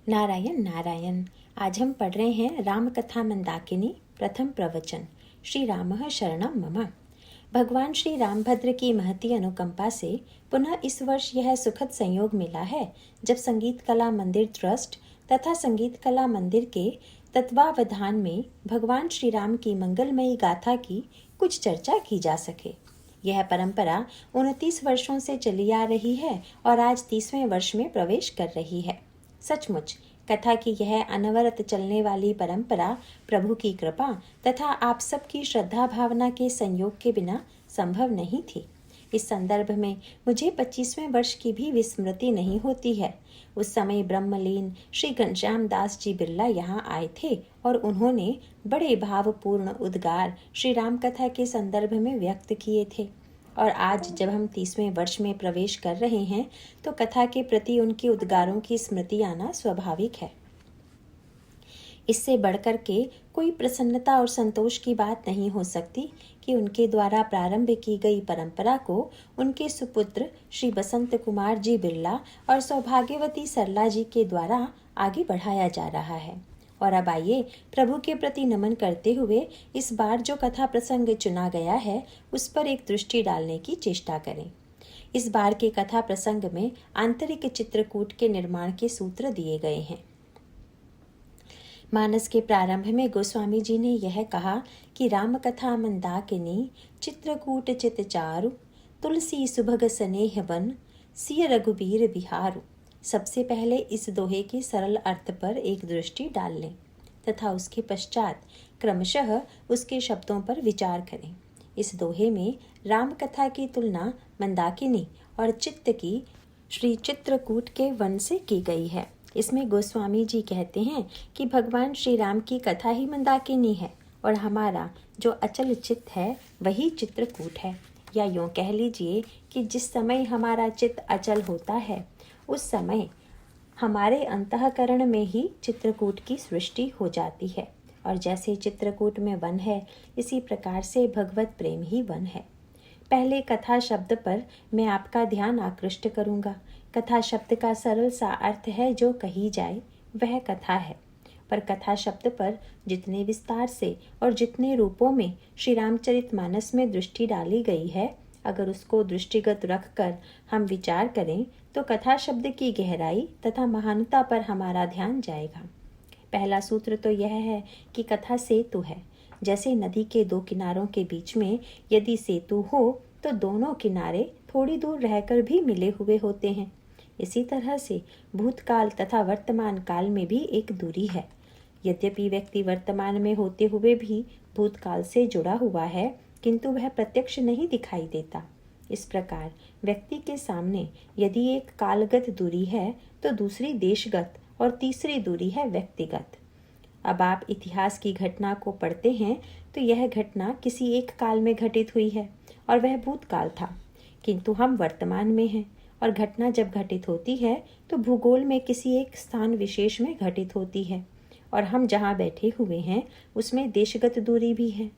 नारायण नारायण। आज हम पढ़ रहे हैं राम कथा मंदाकिनी प्रथम प्रवचन। श्री रामः शरणं मम। भगवान श्री रामभद्र की महती अनुकंपा से पुनः इस वर्ष यह सुखद संयोग मिला है जब संगीत कला मंदिर ट्रस्ट तथा संगीत कला मंदिर के तत्वावधान में भगवान श्री राम की मंगलमयी गाथा की कुछ चर्चा की जा सके। यह परंपरा 29 वर्षों से चली आ रही है और आज 30वें वर्ष में प्रवेश कर रही है। सचमुच कथा की यह अनवरत चलने वाली परंपरा प्रभु की कृपा तथा आप सबकी श्रद्धा भावना के संयोग के बिना संभव नहीं थी। इस संदर्भ में मुझे 25वें वर्ष की भी विस्मृति नहीं होती है। उस समय ब्रह्मलीन श्री घनश्याम दास जी बिरला यहाँ आए थे और उन्होंने बड़े भावपूर्ण उद्गार श्री राम कथा के संदर्भ में व्यक्त किए थे। और आज जब हम 30वें वर्ष में प्रवेश कर रहे हैं तो कथा के प्रति उनके उद्गारों की स्मृति आना स्वाभाविक है। इससे बढ़कर के कोई प्रसन्नता और संतोष की बात नहीं हो सकती कि उनके द्वारा प्रारंभ की गई परंपरा को उनके सुपुत्र श्री बसंत कुमार जी बिरला और सौभाग्यवती सरला जी के द्वारा आगे बढ़ाया जा रहा है। और अब आइए प्रभु के प्रति नमन करते हुए इस बार जो कथा प्रसंग चुना गया है उस पर एक दृष्टि डालने की चेष्टा करें। इस बार के कथा प्रसंग में आंतरिक चित्रकूट के निर्माण के सूत्र दिए गए हैं। मानस के प्रारंभ में गोस्वामी जी ने यह कहा कि राम कथा मंदाकिनी चित्रकूट चित चारु तुलसी सुभग स्नेह बन सिय रघुबीर बिहारु। सबसे पहले इस दोहे के सरल अर्थ पर एक दृष्टि डाल लें तथा उसके पश्चात क्रमशः उसके शब्दों पर विचार करें। इस दोहे में राम कथा की तुलना मंदाकिनी और चित्त की श्री चित्रकूट के वन से की गई है। इसमें गोस्वामी जी कहते हैं कि भगवान श्री राम की कथा ही मंदाकिनी है और हमारा जो अचल चित्त है वही चित्रकूट है। या यूँ कह लीजिए कि जिस समय हमारा चित्त अचल होता है उस समय हमारे अंतःकरण में ही चित्रकूट की सृष्टि हो जाती है। और जैसे चित्रकूट में वन है इसी प्रकार से भगवत प्रेम ही वन है। पहले कथा शब्द पर मैं आपका ध्यान आकृष्ट करूँगा। कथा शब्द का सरल सा अर्थ है जो कही जाए वह कथा है, पर कथा शब्द पर जितने विस्तार से और जितने रूपों में श्री रामचरितमानस में दृष्टि डाली गई है, अगर उसको दृष्टिगत रखकर हम विचार करें तो कथा शब्द की गहराई तथा महानता पर हमारा ध्यान जाएगा। पहला सूत्र तो यह है कि कथा सेतु है। जैसे नदी के दो किनारों के बीच में यदि सेतु हो तो दोनों किनारे थोड़ी दूर रहकर भी मिले हुए होते हैं। इसी तरह से भूतकाल तथा वर्तमान काल में भी एक दूरी है। यद्यपि व्यक्ति वर्तमान में होते हुए भी भूतकाल से जुड़ा हुआ है किंतु वह प्रत्यक्ष नहीं दिखाई देता। इस प्रकार व्यक्ति के सामने यदि एक कालगत दूरी है तो दूसरी देशगत और तीसरी दूरी है व्यक्तिगत। अब आप इतिहास की घटना को पढ़ते हैं तो यह घटना किसी एक काल में घटित हुई है और वह भूतकाल था, किंतु हम वर्तमान में हैं और घटना जब घटित होती है तो भूगोल में किसी एक स्थान विशेष में घटित होती है और हम जहाँ बैठे हुए हैं उसमें देशगत दूरी भी है।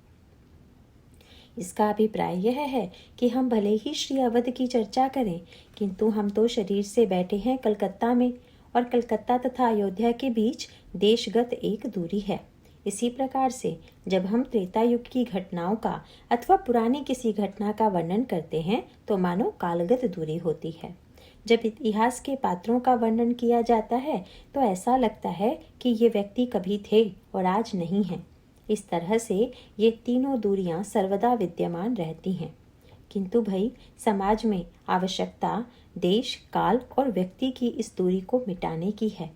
इसका अभिप्राय यह है कि हम भले ही श्री अवध की चर्चा करें किंतु हम तो शरीर से बैठे हैं कलकत्ता में और कलकत्ता तथा अयोध्या के बीच देशगत एक दूरी है। इसी प्रकार से जब हम त्रेता युग की घटनाओं का अथवा पुरानी किसी घटना का वर्णन करते हैं तो मानो कालगत दूरी होती है। जब इतिहास के पात्रों का वर्णन किया जाता है तो ऐसा लगता है कि ये व्यक्ति कभी थे और आज नहीं हैं। इस तरह से ये तीनों दूरियां सर्वदा विद्यमान रहती हैं। किंतु भाई समाज में आवश्यकता देश, काल और व्यक्ति की इस दूरी को मिटाने की है।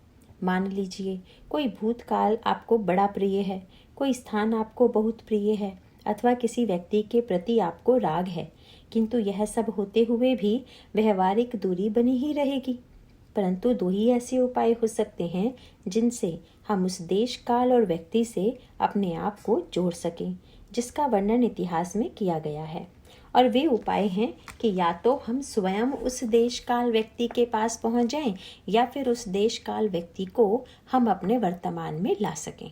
मान लीजिए कोई भूतकाल आपको बड़ा प्रिय है, कोई स्थान आपको बहुत प्रिय है अथवा किसी व्यक्ति के प्रति आपको राग है, किंतु यह सब होते हुए भी व्यवहारिक दूरी बनी ही रहेगी। परंतु दो ही ऐसे उपाय हो सकते हैं जिनसे हम उस देश, काल और व्यक्ति से अपने आप को जोड़ सकें जिसका वर्णन इतिहास में किया गया है। और वे उपाय हैं कि या तो हम स्वयं उस देश, काल, व्यक्ति के पास पहुंच जाएं या फिर उस देश, काल, व्यक्ति को हम अपने वर्तमान में ला सकें।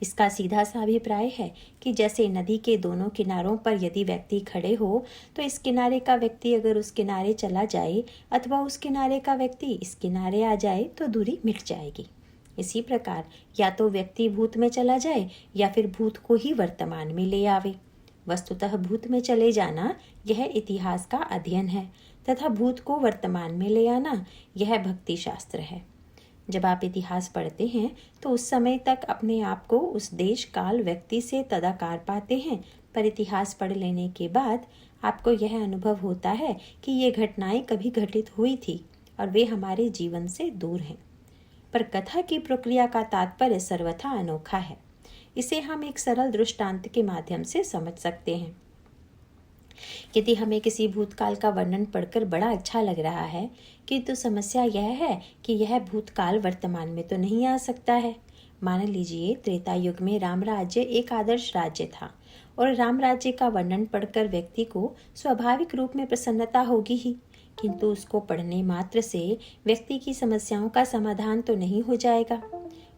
इसका सीधा सा अभिप्राय है कि जैसे नदी के दोनों किनारों पर यदि व्यक्ति खड़े हो तो इस किनारे का व्यक्ति अगर उस किनारे चला जाए अथवा उस किनारे का व्यक्ति इस किनारे आ जाए तो दूरी मिट जाएगी। इसी प्रकार या तो व्यक्ति भूत में चला जाए या फिर भूत को ही वर्तमान में ले आवे। वस्तुतः भूत में चले जाना यह इतिहास का अध्ययन है तथा भूत को वर्तमान में ले आना यह भक्ति शास्त्र है। जब आप इतिहास पढ़ते हैं तो उस समय तक अपने आप को उस देश काल व्यक्ति से तदाकार पाते हैं, पर इतिहास पढ़ लेने के बाद आपको यह अनुभव होता है कि ये घटनाएं कभी घटित हुई थी और वे हमारे जीवन से दूर हैं। पर कथा की प्रक्रिया का तात्पर्य सर्वथा अनोखा है। इसे हम एक सरल दृष्टांत के माध्यम से समझ सकते हैं। यदि हमें किसी भूतकाल का वर्णन पढ़कर बड़ा अच्छा लग रहा है, किंतु समस्या यह है कि यह भूतकाल वर्तमान में तो नहीं आ सकता है। मान लीजिए त्रेता युग में राम राज्य एक आदर्श राज्य था और राम राज्य का वर्णन पढ़कर व्यक्ति को स्वाभाविक रूप में प्रसन्नता होगी ही, किंतु उसको पढ़ने मात्र से व्यक्ति की समस्याओं का समाधान तो नहीं हो जाएगा।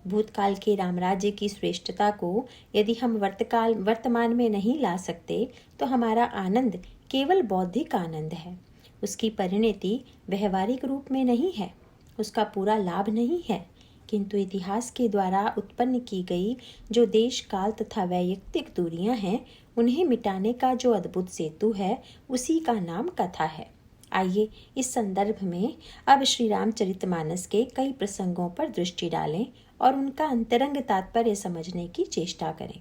भूतकाल के रामराज्य की श्रेष्ठता को यदि हम वर्तमान में नहीं ला सकते तो हमारा आनंद केवल बौद्धिक आनंद है। उसकी परिणति व्यवहारिक रूप में नहीं है, उसका पूरा लाभ नहीं है, किंतु इतिहास के द्वारा उत्पन्न की गई जो देश काल तथा वैयक्तिक दूरियां हैं, उन्हें मिटाने का जो अद्भुत सेतु है, उसी का नाम कथा है। आइए इस संदर्भ में अब श्री रामचरितमानस के कई प्रसंगों पर दृष्टि डालें और उनका अंतरंग तात्पर्य समझने की चेष्टा करें।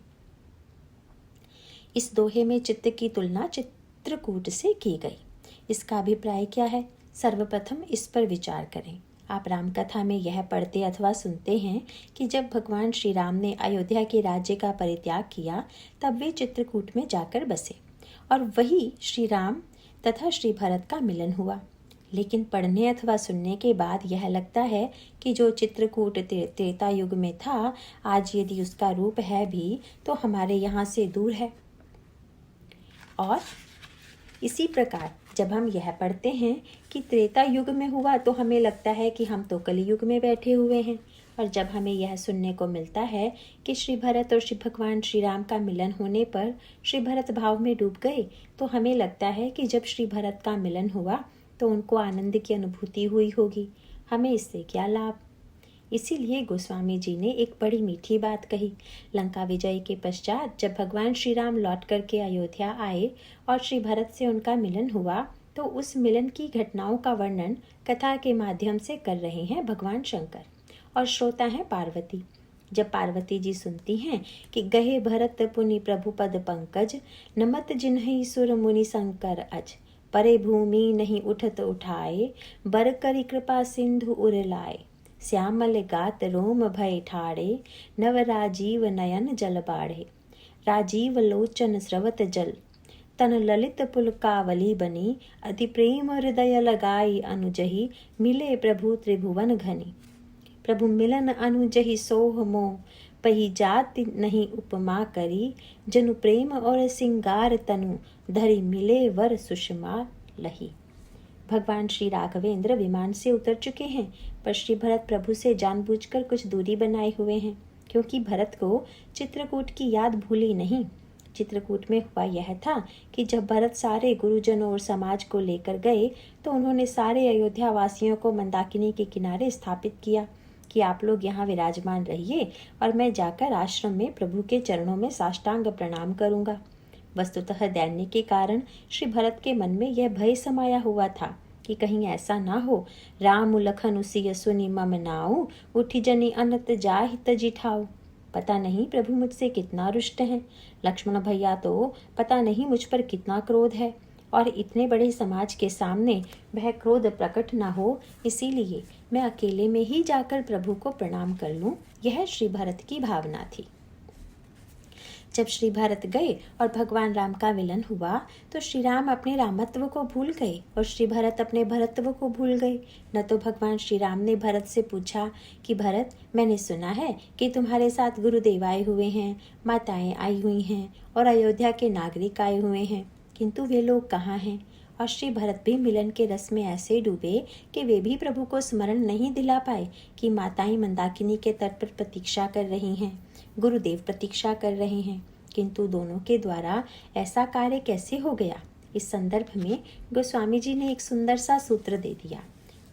इस दोहे में चित्त की तुलना चित्रकूट से की गई। इसका अभिप्राय क्या है? सर्वप्रथम इस पर विचार करें। आप रामकथा में यह पढ़ते अथवा सुनते हैं कि जब भगवान श्री राम ने अयोध्या के राज्य का परित्याग किया तब वे चित्रकूट में जाकर बसे और वही श्री राम तथा श्री भरत का मिलन हुआ। लेकिन पढ़ने अथवा सुनने के बाद यह लगता है कि जो चित्रकूट त्रेता युग में था, आज यदि उसका रूप है भी तो हमारे यहाँ से दूर है। और इसी प्रकार जब हम यह पढ़ते हैं कि त्रेता युग में हुआ तो हमें लगता है कि हम तो कलियुग में बैठे हुए हैं, और जब हमें यह सुनने को मिलता है कि श्री भरत और श्री भगवान श्री राम का मिलन होने पर श्री भरत भाव में डूब गए, तो हमें लगता है कि जब श्री भरत का मिलन हुआ तो उनको आनंद की अनुभूति हुई होगी। हमें इससे क्या लाभ? इसीलिए गोस्वामी जी ने एक बड़ी मीठी बात कही। लंका विजय के पश्चात जब भगवान श्री राम लौट करके अयोध्या आए और श्री भरत से उनका मिलन हुआ, तो उस मिलन की घटनाओं का वर्णन कथा के माध्यम से कर रहे हैं भगवान शंकर और श्रोता है पार्वती। जब पार्वती जी सुनती हैं कि गहे भरत पुनि प्रभु पद पंकज, नमत जिन्हई सुर मुनि शंकर अज, परे भूमि नहीं उठत उठाए, बर करी कृपा सिंधु उर लाए, श्यामल गात रोम भय ठाड़े, नव राजीव नयन जल बाढ़े, राजीव लोचन स्रवत जल, तन ललित पुलकावली बनी, अति प्रेम हृदय लगाई अनुजहि, मिले प्रभु त्रिभुवन घनी। प्रभु मिलन अनुजहि सोह मोह, पही जाति नहीं उपमा करी, जनु प्रेम और सिंगार तनु, धरि मिले वर सुषमा लही। भगवान श्री राघवेंद्र विमान से उतर चुके हैं, पर श्री भरत प्रभु से जानबूझकर कुछ दूरी बनाए हुए हैं, क्योंकि भरत को चित्रकूट की याद भूली नहीं। चित्रकूट में हुआ यह था कि जब भरत सारे गुरुजनों और समाज को लेकर गए तो उन्होंने सारे अयोध्या वासियों को मंदाकिनी के किनारे स्थापित किया कि आप लोग यहाँ विराजमान रहिए और मैं जाकर आश्रम में प्रभु के चरणों में साष्टांग प्रणाम करूंगा। वस्तुतः दैन्य के कारण श्री भरत के मन में यह भय समाया हुआ था कि कहीं ऐसा ना हो, राम लखन उसी सुनि मम नाऊ, उठी जनी अनत जाहि तजि ठाऊ। पता नहीं प्रभु मुझसे कितना रुष्ट हैं, लक्ष्मण भैया तो पता नहीं मुझ पर कितना क्रोध है, और इतने बड़े समाज के सामने वह क्रोध प्रकट ना हो, इसीलिए मैं अकेले में ही जाकर प्रभु को प्रणाम कर लूं। यह श्री भरत की भावना थी। जब श्री भरत गए और भगवान राम का मिलन हुआ तो श्री राम अपने रामत्व को भूल गए और श्री भरत अपने भरतत्व को भूल गए। न तो भगवान श्री राम ने भरत से पूछा कि भरत, मैंने सुना है कि तुम्हारे साथ गुरुदेव आए हुए हैं, माताएं आई हुई हैं और अयोध्या के नागरिक आए हुए हैं, किंतु वे लोग कहाँ हैं? और श्री भरत भी मिलन के रस में ऐसे डूबे कि वे भी प्रभु को स्मरण नहीं दिला पाए कि माताएं मंदाकिनी के तट पर प्रतीक्षा कर रही हैं, गुरुदेव प्रतीक्षा कर रहे हैं, किंतु दोनों के द्वारा ऐसा कार्य कैसे हो गया? इस संदर्भ में गोस्वामी जी ने एक सुंदर सा सूत्र दे दिया।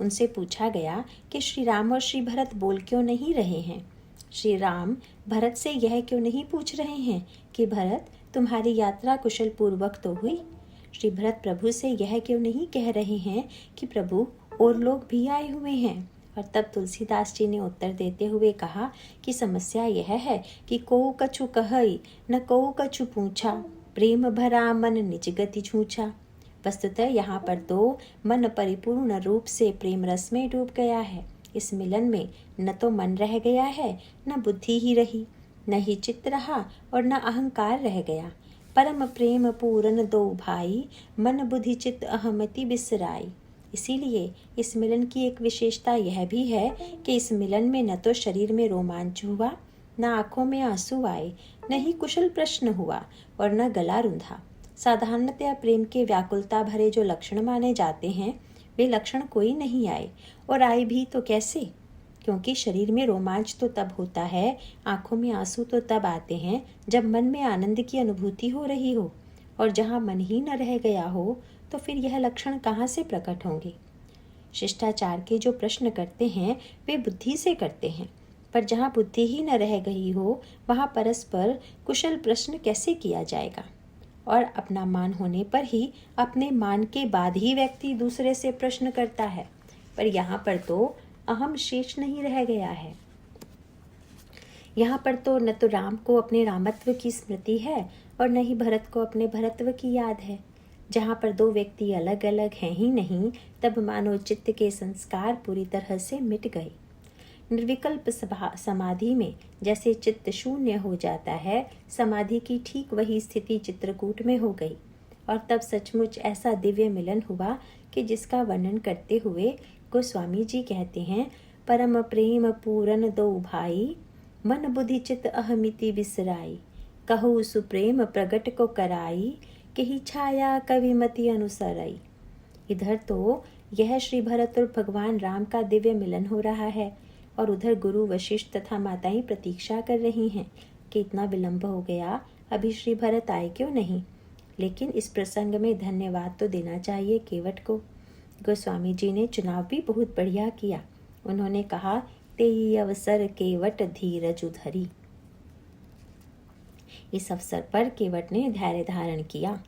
उनसे पूछा गया कि श्री राम और श्री भरत बोल क्यों नहीं रहे हैं। श्री राम भरत से यह क्यों नहीं पूछ रहे हैं कि भरत, तुम्हारी यात्रा कुशल पूर्वक तो हुई। श्री भरत प्रभु से यह क्यों नहीं कह रहे हैं कि प्रभु और लोग भी आए हुए हैं। और तब तुलसीदास जी ने उत्तर देते हुए कहा कि समस्या यह है कि कोउ कछु कहई न कोउ कछु पूछा, प्रेम भरा मन निज गति छूछा। वस्तुतः यहाँ पर तो मन परिपूर्ण रूप से प्रेम रस में डूब गया है। इस मिलन में न तो मन रह गया है, न बुद्धि ही रही, न ही चित्त रहा और न अहंकार रह गया। परम प्रेम पूरन दो भाई, मन बुद्धि चित्त अहमति बिसराई। इसीलिए इस मिलन की एक विशेषता यह भी है कि इस मिलन में न तो शरीर में रोमांच हुआ, न आंखों में आंसू आए, न ही कुशल प्रश्न हुआ और न गला रुंधा। साधारणतया प्रेम के व्याकुलता भरे जो लक्षण माने जाते हैं, वे लक्षण कोई नहीं आए, और आए भी तो कैसे? क्योंकि शरीर में रोमांच तो तब होता है, आंखों में आंसू तो तब आते हैं जब मन में आनंद की अनुभूति हो रही हो, और जहाँ मन ही न रह गया हो तो फिर यह लक्षण कहाँ से प्रकट होंगे। शिष्टाचार के जो प्रश्न करते हैं वे बुद्धि से करते हैं, पर जहाँ बुद्धि ही न रह गई हो वहाँ परस्पर कुशल प्रश्न कैसे किया जाएगा। और अपना मान होने पर ही, अपने मान के बाद ही व्यक्ति दूसरे से प्रश्न करता है, पर यहाँ पर तो अहम शेष नहीं रह गया है। यहाँ पर तो न तो राम को अपने रामत्व की स्मृति है और न ही भरत को अपने भरतत्व की याद है। जहाँ पर दो व्यक्ति अलग अलग हैं ही नहीं, तब मानो चित्त के संस्कार पूरी तरह से मिट गए। निर्विकल्प समाधि में जैसे चित्त शून्य हो जाता है, समाधि की ठीक वही स्थिति चित्रकूट में हो गई। और तब सचमुच ऐसा दिव्य मिलन हुआ कि जिसका वर्णन करते हुए गोस्वामी जी कहते हैं, परम प्रेम पूरन दो भाई, मन बुद्धि चित्त अहमिति बिसराई। कहु सुप्रेम प्रगट को कराई, कही छाया कविमति अनुसराई। इधर तो यह श्री भरत और भगवान राम का दिव्य मिलन हो रहा है, और उधर गुरु वशिष्ठ तथा माताएं प्रतीक्षा कर रही हैं कि इतना विलंब हो गया, अभी श्री भरत आए क्यों नहीं। लेकिन इस प्रसंग में धन्यवाद तो देना चाहिए केवट को। गोस्वामी जी ने चुनाव भी बहुत बढ़िया किया। उन्होंने कहा, तेई अवसर केवट धीरज उधरी। इस अवसर पर केवट ने धैर्य धारण किया,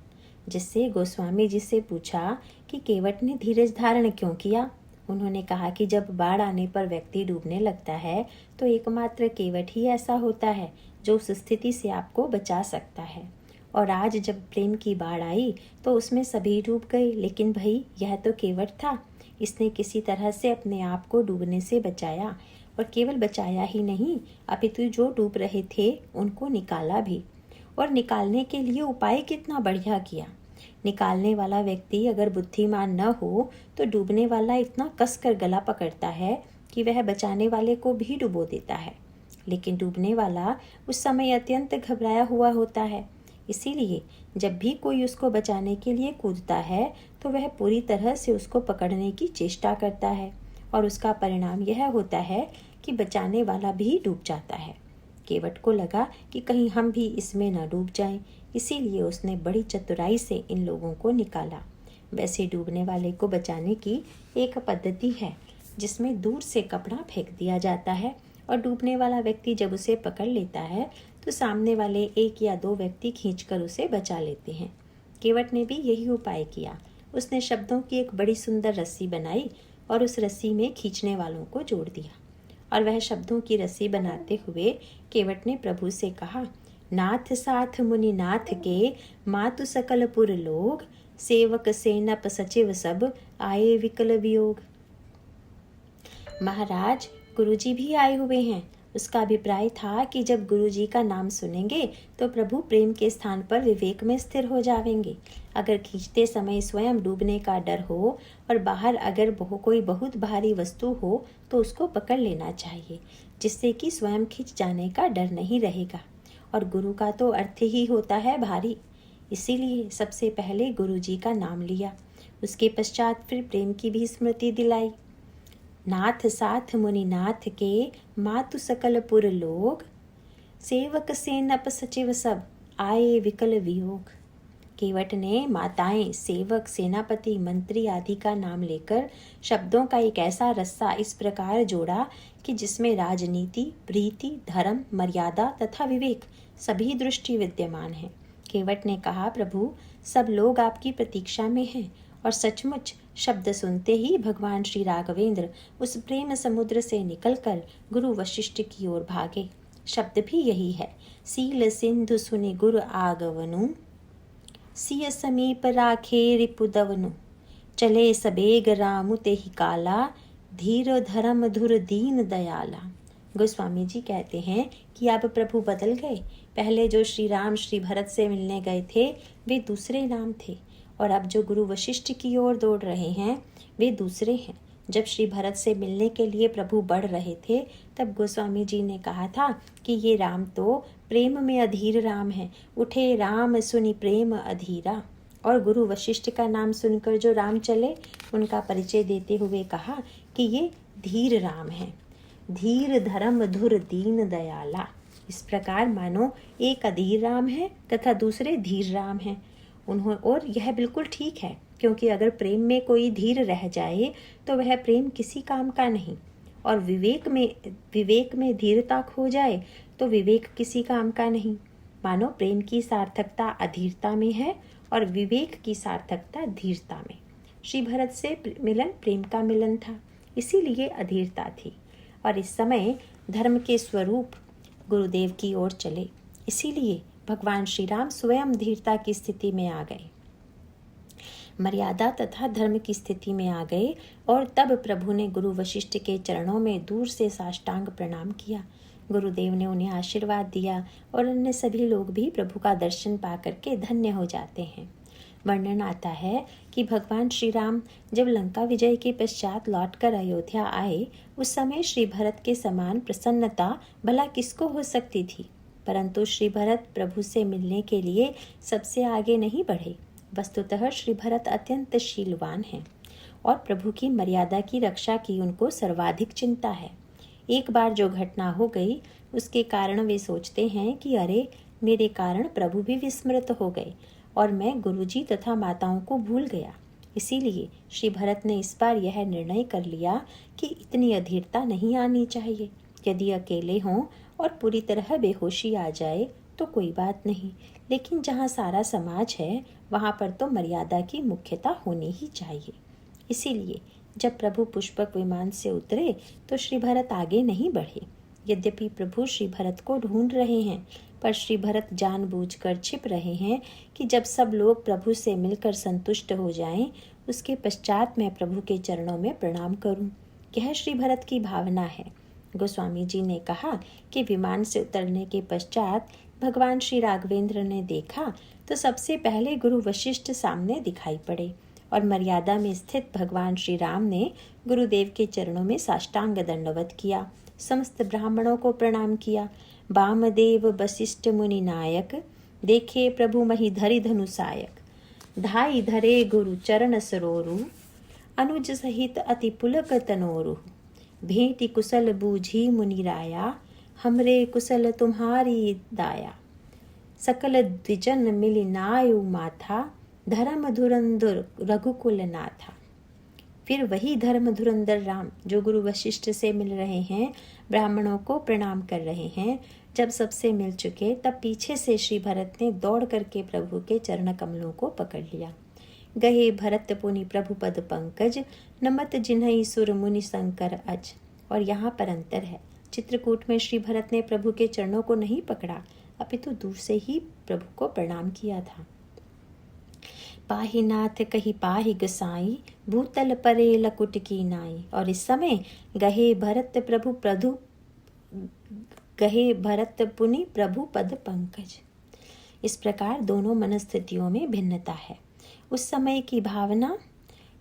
जिससे गोस्वामी जी से पूछा कि केवट ने धीरज धारण क्यों किया। उन्होंने कहा कि जब बाढ़ आने पर व्यक्ति डूबने लगता है तो एकमात्र केवट ही ऐसा होता है जो उस स्थिति से आपको बचा सकता है। और आज जब प्रेम की बाढ़ आई तो उसमें सभी डूब गए, लेकिन भाई यह तो केवट था। इसने किसी तरह से अपने आप को डूबने से बचाया, और केवल बचाया ही नहीं, अपितु जो डूब रहे थे उनको निकाला भी। और निकालने के लिए उपाय कितना बढ़िया किया। निकालने वाला व्यक्ति अगर बुद्धिमान न हो तो डूबने वाला इतना कसकर गला पकड़ता है कि वह बचाने वाले को भी डुबो देता है, लेकिन डूबने वाला उस समय अत्यंत घबराया हुआ होता है। इसीलिए जब भी कोई उसको बचाने के लिए कूदता है तो वह पूरी तरह से उसको पकड़ने की चेष्टा करता है, और उसका परिणाम यह होता है कि बचाने वाला भी डूब जाता है। केवट को लगा कि कहीं हम भी इसमें न डूब जाएं, इसीलिए उसने बड़ी चतुराई से इन लोगों को निकाला। वैसे डूबने वाले को बचाने की एक पद्धति है जिसमें दूर से कपड़ा फेंक दिया जाता है, और डूबने वाला व्यक्ति जब उसे पकड़ लेता है तो सामने वाले एक या दो व्यक्ति खींचकर उसे बचा लेते हैं। केवट ने भी यही उपाय किया। उसने शब्दों की एक बड़ी सुंदर रस्सी बनाई और उस रस्सी में खींचने वालों को जोड़ दिया, और वह शब्दों की रस्सी बनाते हुए केवट ने प्रभु से कहा, नाथ साथ मुनि नाथ के, मातु सकल पुर लोग, सेवक सेनप सचिव सब, आए विकल वियोग। महाराज, गुरुजी भी आए हुए हैं। उसका अभिप्राय था कि जब गुरुजी का नाम सुनेंगे तो प्रभु प्रेम के स्थान पर विवेक में स्थिर हो जाएंगे। अगर खींचते समय स्वयं डूबने का डर हो और बाहर अगर कोई बहुत भारी वस्तु हो तो उसको पकड़ लेना चाहिए, जिससे कि स्वयं खींच जाने का डर नहीं रहेगा। और गुरु का तो अर्थ ही होता है भारी, इसीलिए सबसे पहले गुरुजी का नाम लिया, उसके पश्चात फिर प्रेम की भी स्मृति दिलाई। नाथ साथ मुनि नाथ के, मातु सकल पुर लोग, सेवक सेनप सचिव सब, आए विकल वियोग। केवट ने माताएं, सेवक, सेनापति, मंत्री आदि का नाम लेकर शब्दों का एक ऐसा रस्सा इस प्रकार जोड़ा कि जिसमें राजनीति, प्रीति, धर्म, मर्यादा तथा विवेक सभी दृष्टि विद्यमान है। केवट ने कहा, प्रभु, सब लोग आपकी प्रतीक्षा में हैं। और सचमुच शब्द सुनते ही भगवान श्री राघवेंद्र उस प्रेम समुद्र से निकलकर गुरु वशिष्ठ की ओर भागे। शब्द भी यही है, सील सिंधु सुनि गुरु आगवनु, सिय समीप राखे रिपुदवनु, चले सबेग रामु तेहि काला, धीर धर्म धुर दीन दयाला। गोस्वामी जी कहते हैं कि अब प्रभु बदल गए। पहले जो श्री राम श्री भरत से मिलने गए थे वे दूसरे नाम थे, और अब जो गुरु वशिष्ठ की ओर दौड़ रहे हैं वे दूसरे हैं। जब श्री भरत से मिलने के लिए प्रभु बढ़ रहे थे तब गोस्वामी जी ने कहा था कि ये राम तो प्रेम में अधीर राम है, उठे राम सुनि प्रेम अधीरा। और गुरु वशिष्ठ का नाम सुनकर जो राम चले उनका परिचय देते हुए कहा कि ये धीर राम है, धीर धर्म धुर दीन दयाला। इस प्रकार मानो एक अधीर राम है तथा दूसरे धीर राम हैं। और यह बिल्कुल ठीक है, क्योंकि अगर प्रेम में कोई धीर रह जाए तो वह प्रेम किसी काम का नहीं, और विवेक में धीरता खो जाए तो विवेक किसी काम का नहीं। मानो प्रेम की सार्थकता अधीरता में है और विवेक की सार्थकता धीरता में। श्री भरत से मिलन प्रेम का मिलन था, इसीलिए अधीरता थी। और इस समय धर्म के स्वरूप गुरुदेव की ओर चले, इसीलिए भगवान श्री राम स्वयं धीरता की स्थिति में आ गए, मर्यादा तथा धर्म की स्थिति में आ गए। और तब प्रभु ने गुरु वशिष्ठ के चरणों में दूर से साष्टांग प्रणाम किया। गुरुदेव ने उन्हें आशीर्वाद दिया और अन्य सभी लोग भी प्रभु का दर्शन पा करके धन्य हो जाते हैं। वर्णन आता है कि भगवान श्री राम जब लंका विजय के पश्चात लौटकर अयोध्या आए, उस समय श्री भरत के समान प्रसन्नता भला किसको हो सकती थी। परंतु श्री भरत प्रभु से मिलने के लिए सबसे आगे नहीं बढ़े। वस्तुतः श्री भरत अत्यंत शीलवान हैं और प्रभु की मर्यादा की रक्षा की उनको सर्वाधिक चिंता है। एक बार जो घटना हो गई उसके कारण वे सोचते हैं कि अरे, मेरे कारण प्रभु भी विस्मृत हो गए और मैं गुरुजी तथा माताओं को भूल गया। इसीलिए श्री भरत ने इस बार यह निर्णय कर लिया कि इतनी अधीरता नहीं आनी चाहिए। यदि अकेले हों और पूरी तरह बेहोशी आ जाए तो कोई बात नहीं, लेकिन जहाँ सारा समाज है वहाँ पर तो मर्यादा की मुख्यता होनी ही चाहिए। इसीलिए जब प्रभु पुष्पक विमान से उतरे तो श्री भरत आगे नहीं बढ़े। यद्यपि प्रभु श्री भरत को ढूंढ रहे हैं, पर श्री भरत जानबूझकर छिप रहे हैं कि जब सब लोग प्रभु से मिलकर संतुष्ट हो जाएं, उसके पश्चात मैं प्रभु के चरणों में प्रणाम करूं। यह श्री भरत की भावना है। गोस्वामी जी ने कहा कि विमान से उतरने के पश्चात भगवान श्री राघवेंद्र ने देखा तो सबसे पहले गुरु वशिष्ठ सामने दिखाई पड़े और मर्यादा में स्थित भगवान श्री राम ने गुरुदेव के चरणों में साष्टांग दंडवत किया, समस्त ब्राह्मणों को प्रणाम किया। वामदेव वशिष्ठ मुनि नायक, देखे प्रभु मही धरि धनुषायक, धाई धरे गुरु चरण सरोरु, अनुज सहित अति पुलक तनोरु, भेंटि कुशल बूझी मुनि राया, हमरे कुशल तुम्हारी दाया, सकल द्विजन मिली नायु माथा, धर्म धुरंधर रघुकुल नाथा। फिर वही धर्म धुरंधर राम जो गुरु वशिष्ठ से मिल रहे हैं, ब्राह्मणों को प्रणाम कर रहे हैं। जब सबसे मिल चुके तब पीछे से श्री भरत ने दौड़ करके प्रभु के चरण कमलों को पकड़ लिया। गहे भरत पुनि प्रभु पद पंकज, नमत जिन्हई सुर मुनि शंकर अज। और यहाँ पर अंतर है, चित्रकूट में श्री भरत ने प्रभु के चरणों को नहीं पकड़ा, अपितु दूर से ही प्रभु को प्रणाम किया था। पाहि नाथ कही पाहि गोसाई, भूतल परे लकुट की नाई। और इस समय गहे भरत पुनि प्रभु पद पंकज। इस प्रकार दोनों मनस्थितियों में भिन्नता है। उस समय की भावना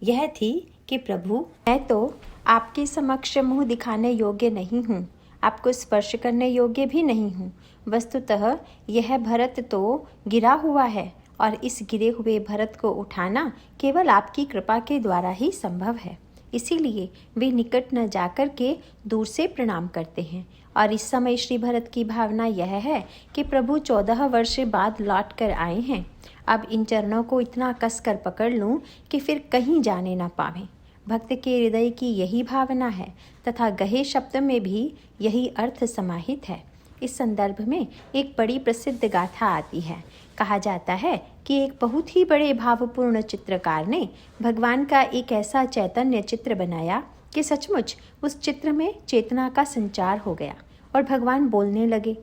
यह थी कि प्रभु, मैं तो आपके समक्ष मुंह दिखाने योग्य नहीं हूँ, आपको स्पर्श करने योग्य भी नहीं हूँ। वस्तुतः यह भरत तो गिरा हुआ है और इस गिरे हुए भरत को उठाना केवल आपकी कृपा के द्वारा ही संभव है। इसीलिए वे निकट न जाकर के दूर से प्रणाम करते हैं। और इस समय श्री भरत की भावना यह है कि प्रभु 14 वर्ष बाद लौट कर आए हैं। अब इन चरणों को इतना कस कर पकड़ लूं कि फिर कहीं जाने न पावें। भक्त के हृदय की यही भावना है तथा गहे शब्द में भी यही अर्थ समाहित है। इस संदर्भ में एक बड़ी प्रसिद्ध गाथा आती है। कहा जाता है कि एक बहुत ही बड़े भावपूर्ण चित्रकार ने भगवान का एक ऐसा चैतन्य चित्र बनाया कि सचमुच उस चित्र में चेतना का संचार हो गया और भगवान बोलने लगे।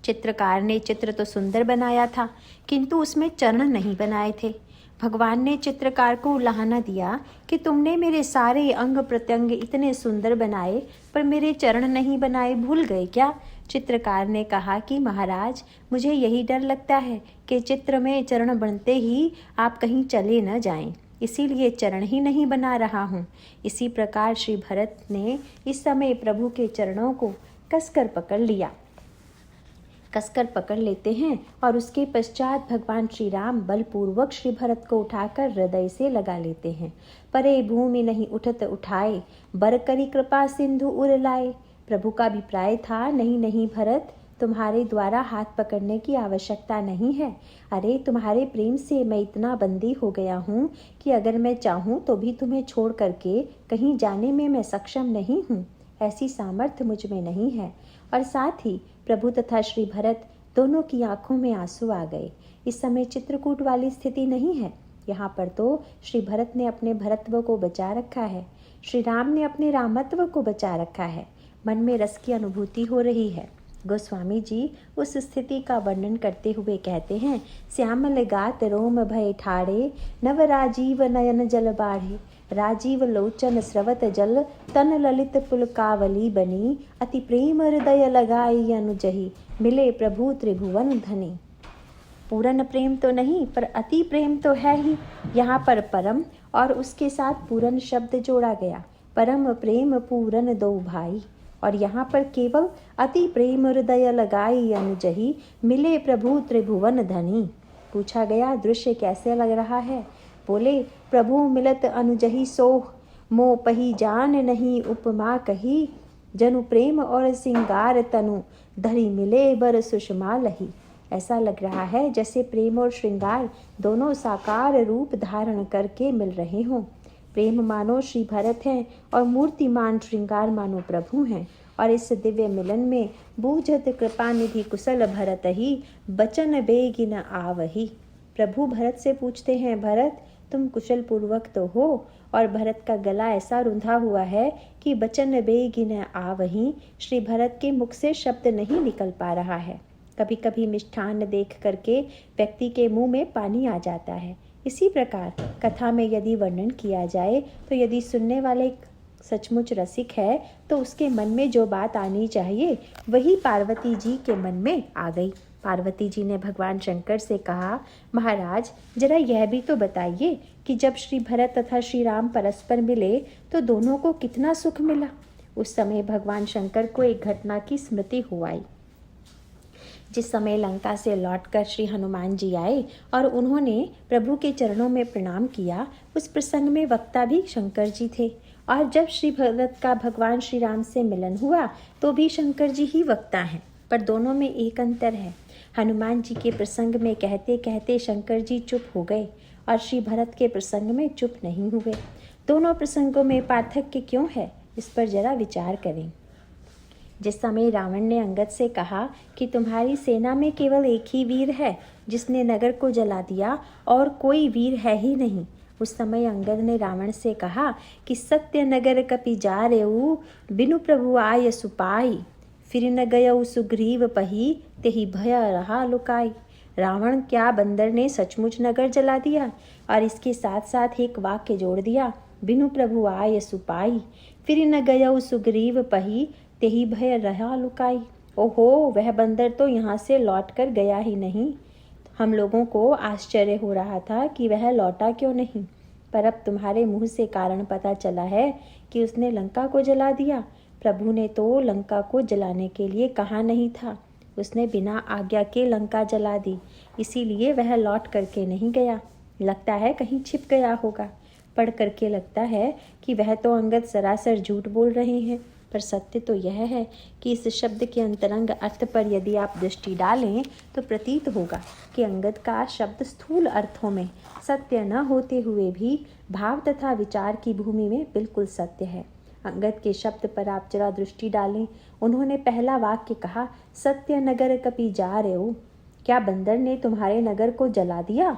चित्रकार ने चित्र तो सुंदर बनाया था, किंतु उसमें चरण नहीं बनाए थे। भगवान ने चित्रकार को उलाहना दिया कि तुमने मेरे सारे अंग प्रत्यंग इतने सुंदर बनाए, पर मेरे चरण नहीं बनाए, भूल गए क्या? चित्रकार ने कहा कि महाराज, मुझे यही डर लगता है कि चित्र में चरण बनते ही आप कहीं चले न जाएं, इसीलिए चरण ही नहीं बना रहा हूँ। इसी प्रकार श्री भरत ने इस समय प्रभु के चरणों को कसकर पकड़ लेते हैं और उसके पश्चात भगवान श्री राम बलपूर्वक श्री भरत को उठाकर हृदय से लगा लेते हैं। परे भूमि नहीं उठत उठाए, बर करी कृपा सिंधु उर लाए। प्रभु का अभिप्राय था, नहीं भरत, तुम्हारे द्वारा हाथ पकड़ने की आवश्यकता नहीं है। अरे तुम्हारे प्रेम से मैं इतना बंदी हो गया हूँ कि अगर मैं चाहूँ तो भी तुम्हें छोड़ करके कहीं जाने में मैं सक्षम नहीं हूँ। ऐसी सामर्थ्य मुझ में नहीं है। और साथ ही प्रभु तथा श्री भरत दोनों की आंखों में आंसू आ गए। इस समय चित्रकूट वाली स्थिति नहीं है। यहाँ पर तो श्री भरत ने अपने भरत्व को बचा रखा है, श्री राम ने अपने रामत्व को बचा रखा है। मन में रस की अनुभूति हो रही है। गोस्वामी जी उस स्थिति का वर्णन करते हुए कहते हैं, श्यामल गात रोम भय ठाड़े, नव राजीव नयन जल बाढ़े। राजीव लोचन स्रवत जल, तन ललित पुलकावली बनी। अति प्रेम हृदय लगाई अनुजही, मिले प्रभु त्रिभुवन धनी। पूर्ण प्रेम तो नहीं, पर अति प्रेम तो है ही। यहाँ पर परम और उसके साथ पूर्ण शब्द जोड़ा गया। परम प्रेम पूर्ण दो भाई। और यहाँ पर केवल अति प्रेम हृदय लगाई अनुजही, मिले प्रभु त्रिभुवन धनी। पूछा गया, दृश्य कैसे लग रहा है? बोले, प्रभु मिलत अनुजही सोह, मोह पही जान नहीं उपमा कही। जनु प्रेम और सिंगार तनु, धरी मिले बर सुषमा लही। ऐसा लग रहा है जैसे प्रेम और श्रृंगार दोनों साकार रूप धारण करके मिल रहे हों। प्रेम मानो श्री भरत हैं और मूर्तिमान श्रृंगार मानो प्रभु हैं। और इस दिव्य मिलन में बूझत कृपा निधि कुशल भरत ही, बचन बेगिन आवही। प्रभु भरत से पूछते हैं, भरत तुम कुशल पूर्वक तो हो? और भरत का गला ऐसा रुंधा हुआ है कि बचन बेगिन आवही, श्री भरत के मुख से शब्द नहीं निकल पा रहा है। कभी कभी मिष्ठान्न देख करके व्यक्ति के मुंह में पानी आ जाता है। इसी प्रकार कथा में यदि वर्णन किया जाए तो यदि सुनने वाले सचमुच रसिक है तो उसके मन में जो बात आनी चाहिए वही पार्वती जी के मन में आ गई। पार्वती जी ने भगवान शंकर से कहा, महाराज जरा यह भी तो बताइए कि जब श्री भरत तथा श्री राम परस्पर मिले तो दोनों को कितना सुख मिला। उस समय भगवान शंकर को एक घटना की स्मृति हो आई। जिस समय लंका से लौटकर श्री हनुमान जी आए और उन्होंने प्रभु के चरणों में प्रणाम किया, उस प्रसंग में वक्ता भी शंकर जी थे। और जब श्री भरत का भगवान श्री राम से मिलन हुआ तो भी शंकर जी ही वक्ता हैं, पर दोनों में एक अंतर है। हनुमान जी के प्रसंग में कहते कहते शंकर जी चुप हो गए और श्री भरत के प्रसंग में चुप नहीं हुए। दोनों प्रसंगों में पार्थक्य क्यों है, इस पर जरा विचार करें। जिस समय रावण ने अंगद से कहा कि तुम्हारी सेना में केवल एक ही वीर है जिसने नगर को जला दिया और कोई वीर है ही नहीं, उस समय अंगद ने रावण से कहा कि सत्य नगर कपि जा रेऊ, बिनु प्रभु आय सुपाई। फिर न गयऊ सुग्रीव पही, तेहि भय रहा लुकाई। रावण क्या बंदर ने सचमुच नगर जला दिया और इसके साथ साथ एक वाक्य जोड़ दिया, बिनु प्रभु आय सुपाई। फिर न गयऊ सुग्रीव पही, तेहि भय रहा लुकाई। ओहो, वह बंदर तो यहाँ से लौट कर गया ही नहीं। हम लोगों को आश्चर्य हो रहा था कि वह लौटा क्यों नहीं, पर अब तुम्हारे मुंह से कारण पता चला है कि उसने लंका को जला दिया। प्रभु ने तो लंका को जलाने के लिए कहा नहीं था, उसने बिना आज्ञा के लंका जला दी, इसीलिए वह लौट करके नहीं गया। लगता है कहीं छिप गया होगा। पढ़ करके लगता है कि वह तो अंगद सरासर झूठ बोल रहे हैं, पर सत्य तो यह है कि इस शब्द के अंतरंग अर्थ पर यदि आप दृष्टि डालें तो प्रतीत होगा कि अंगद का शब्द स्थूल अर्थों में सत्य न होते हुए भी भाव तथा विचार की भूमि में बिल्कुल सत्य है। अंगद के शब्द पर आप जरा दृष्टि डालें। उन्होंने पहला वाक्य कहा, सत्य नगर कपि जा रहे हो। क्या बंदर ने तुम्हारे नगर को जला दिया?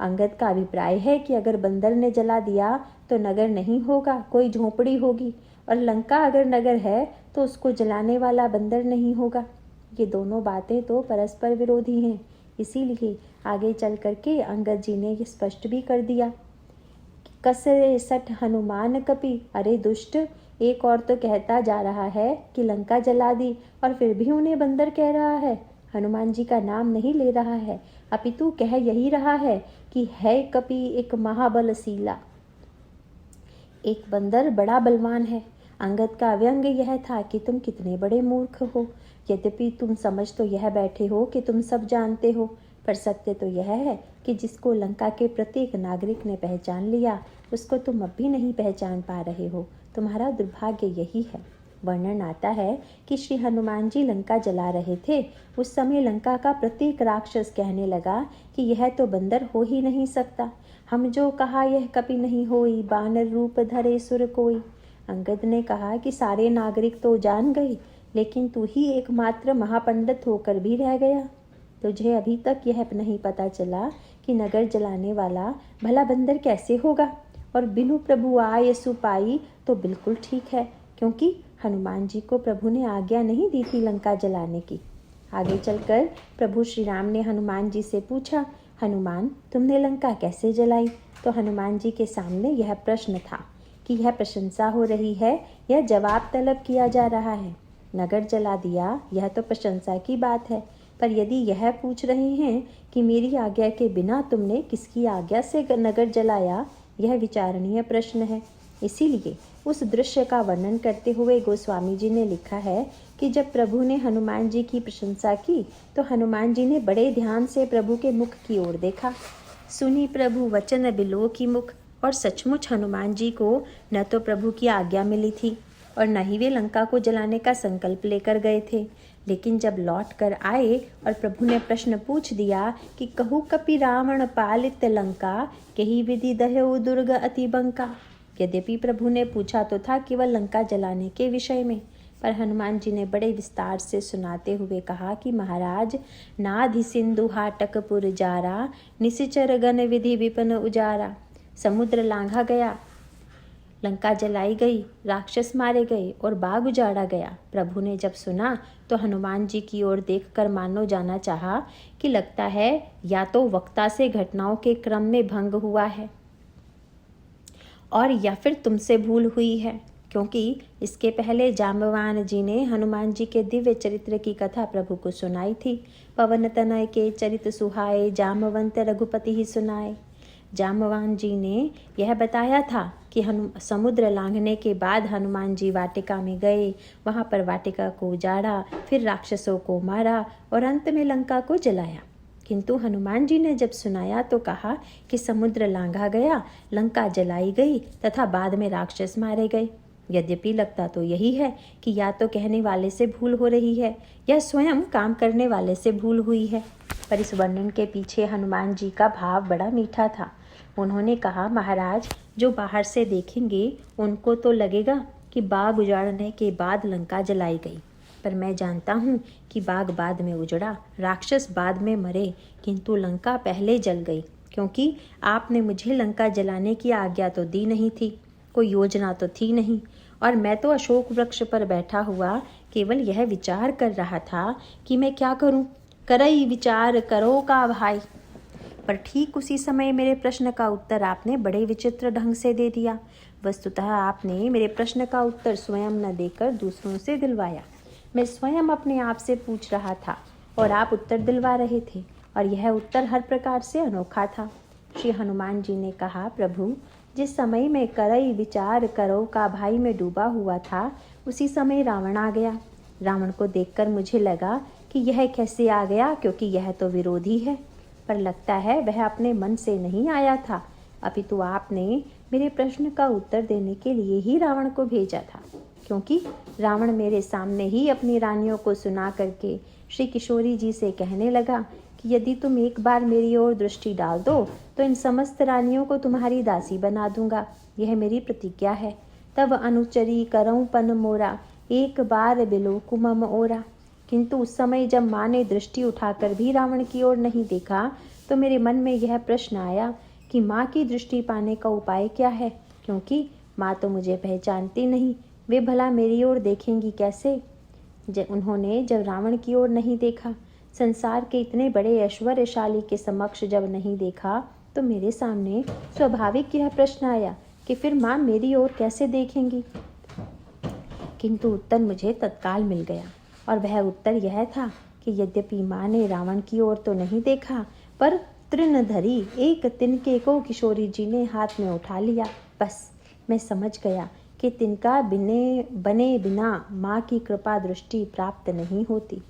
अंगद का अभिप्राय है कि अगर बंदर ने जला दिया तो नगर नहीं होगा, कोई झोंपड़ी होगी, और लंका अगर नगर है तो उसको जलाने वाला बंदर नहीं होगा। ये दोनों बातें तो परस्पर विरोधी हैं। इसीलिए आगे चल करके अंगद जी ने ये स्पष्ट भी कर दिया, कसरे सठ हनुमान कपि। अरे दुष्ट, एक और तो कहता जा रहा है कि लंका जला दी और फिर भी उन्हें बंदर कह रहा है। हनुमान जी का नाम नहीं ले रहा है, अपितु कह यही रहा है कि है कपि एक महाबलशीला, एक बंदर बड़ा बलवान है। अंगद का व्यंग यह था कि तुम कितने बड़े मूर्ख हो। यद्यपि तुम समझ तो यह बैठे हो कि तुम सब जानते हो, पर सत्य तो यह है कि जिसको लंका के प्रत्येक नागरिक ने पहचान लिया उसको तुम अब भी नहीं पहचान पा रहे हो। तुम्हारा दुर्भाग्य यही है। वर्णन आता है कि श्री हनुमान जी लंका जला रहे थे। उस समय लंका का प्रत्येक राक्षस कहने लगा कि यह तो बंदर हो ही नहीं सकता। हम जो कहा यह कभी नहीं होई, बानर रूप धरे सुर कोई। अंगद ने कहा कि सारे नागरिक तो जान गए, लेकिन तू ही एकमात्र महापंडित होकर भी रह गया। तुझे अभी तक यह नहीं पता चला कि नगर जलाने वाला भला बंदर कैसे होगा। और बिनु प्रभु आय सुपाई तो बिल्कुल ठीक है, क्योंकि हनुमान जी को प्रभु ने आज्ञा नहीं दी थी लंका जलाने की। आगे चलकर प्रभु श्री राम ने हनुमान जी से पूछा, हनुमान तुमने लंका कैसे जलाई? तो हनुमान जी के सामने यह प्रश्न था कि यह प्रशंसा हो रही है या जवाब तलब किया जा रहा है। नगर जला दिया यह तो प्रशंसा की बात है, पर यदि यह पूछ रहे हैं कि मेरी आज्ञा के बिना तुमने किसकी आज्ञा से नगर जलाया, यह विचारणीय प्रश्न है। इसीलिए उस दृश्य का वर्णन करते हुए गोस्वामी जी ने लिखा है कि जब प्रभु ने हनुमान जी की प्रशंसा की तो हनुमान जी ने बड़े ध्यान से प्रभु के मुख की ओर देखा। सुनी प्रभु वचन बिलो की मुख। और सचमुच हनुमान जी को न तो प्रभु की आज्ञा मिली थी और न ही वे लंका को जलाने का संकल्प लेकर गए थे। लेकिन जब लौट कर आए और प्रभु ने प्रश्न पूछ दिया कि कहु कपि रावण पालित लंका, कही विधि दह्यु दुर्ग अति बंका। यद्यपि प्रभु ने पूछा तो था केवल लंका जलाने के विषय में, पर हनुमान जी ने बड़े विस्तार से सुनाते हुए कहा कि महाराज, नाधि सिंधु हाटकपुर जारा, निशिचर गण विधि विपन उजारा। समुद्र लांघा गया, लंका जलाई गई, राक्षस मारे गए और बाग उजाड़ा गया। प्रभु ने जब सुना तो हनुमान जी की ओर देखकर मानो जाना चाहा कि लगता है या तो वक्ता से घटनाओं के क्रम में भंग हुआ है और या फिर तुमसे भूल हुई है, क्योंकि इसके पहले जाम्बवान जी ने हनुमान जी के दिव्य चरित्र की कथा प्रभु को सुनाई थी। पवन तनय के चरित सुहाए, जामवंत रघुपति ही सुनाए। जाम्बवान जी ने यह बताया था कि समुद्र लांघने के बाद हनुमान जी वाटिका में गए, वहाँ पर वाटिका को उजाड़ा, फिर राक्षसों को मारा और अंत में लंका को जलाया। किंतु हनुमान जी ने जब सुनाया तो कहा कि समुद्र लांघा गया, लंका जलाई गई तथा बाद में राक्षस मारे गए। यद्यपि लगता तो यही है कि या तो कहने वाले से भूल हो रही है या स्वयं काम करने वाले से भूल हुई है, पर इस वर्णन के पीछे हनुमान जी का भाव बड़ा मीठा था। उन्होंने कहा, महाराज, जो बाहर से देखेंगे उनको तो लगेगा कि बाग उजाड़ने के बाद लंका जलाई गई, पर मैं जानता हूँ कि बाग बाद में उजड़ा, राक्षस बाद में मरे, किंतु लंका पहले जल गई, क्योंकि आपने मुझे लंका जलाने की आज्ञा तो दी नहीं थी, कोई योजना तो थी नहीं, और मैं तो अशोक वृक्ष पर बैठा हुआ केवल यह विचार कर रहा था कि मैं क्या करूं। करई विचार करो का भाई। पर ठीक उसी समय मेरे प्रश्न का उत्तर आपने बड़े विचित्र ढंग से दे दिया। वस्तुतः आपने मेरे प्रश्न का उत्तर स्वयं न देकर दूसरों से दिलवाया। मैं स्वयं अपने आप से पूछ रहा था और आप उत्तर दिलवा रहे थे, और यह उत्तर हर प्रकार से अनोखा था। श्री हनुमान जी ने कहा, प्रभु, जिस समय मैं करई विचार करो का भाई में डूबा हुआ था, उसी समय रावण आ गया। रावण को देखकर मुझे लगा कि यह कैसे आ गया, क्योंकि यह तो विरोधी है, पर लगता है वह अपने मन से नहीं आया था। अपितु आपने मेरे प्रश्न का उत्तर देने के लिए ही रावण को भेजा था, क्योंकि रावण मेरे सामने ही अपनी रानियों को सुना करके श्री किशोरी जी से कहने लगा कि यदि तुम एक बार मेरी ओर दृष्टि डाल दो तो इन समस्त रानियों को तुम्हारी दासी बना दूंगा, यह मेरी प्रतिज्ञा है। तब अनुचरी करऊं पन मोरा, एक बार बिलो कुमम ओरा। किंतु उस समय जब माँ ने दृष्टि उठाकर भी रावण की ओर नहीं देखा तो मेरे मन में यह प्रश्न आया कि माँ की दृष्टि पाने का उपाय क्या है, क्योंकि माँ तो मुझे पहचानती नहीं, वे भला मेरी ओर देखेंगी कैसे। उन्होंने जब रावण की ओर नहीं देखा, संसार के इतने बड़े ऐश्वर्यशाली के समक्ष जब नहीं देखा, तो मेरे सामने स्वाभाविक यह प्रश्न आया कि फिर माँ मेरी ओर कैसे देखेंगी। किंतु उत्तर मुझे तत्काल मिल गया, और वह उत्तर यह था कि यद्यपि माँ ने रावण की ओर तो नहीं देखा, पर तृणधरी एक तिनके को किशोरी जी ने हाथ में उठा लिया। बस मैं समझ गया कि तिनका बने बिना माँ की कृपा दृष्टि प्राप्त नहीं होती।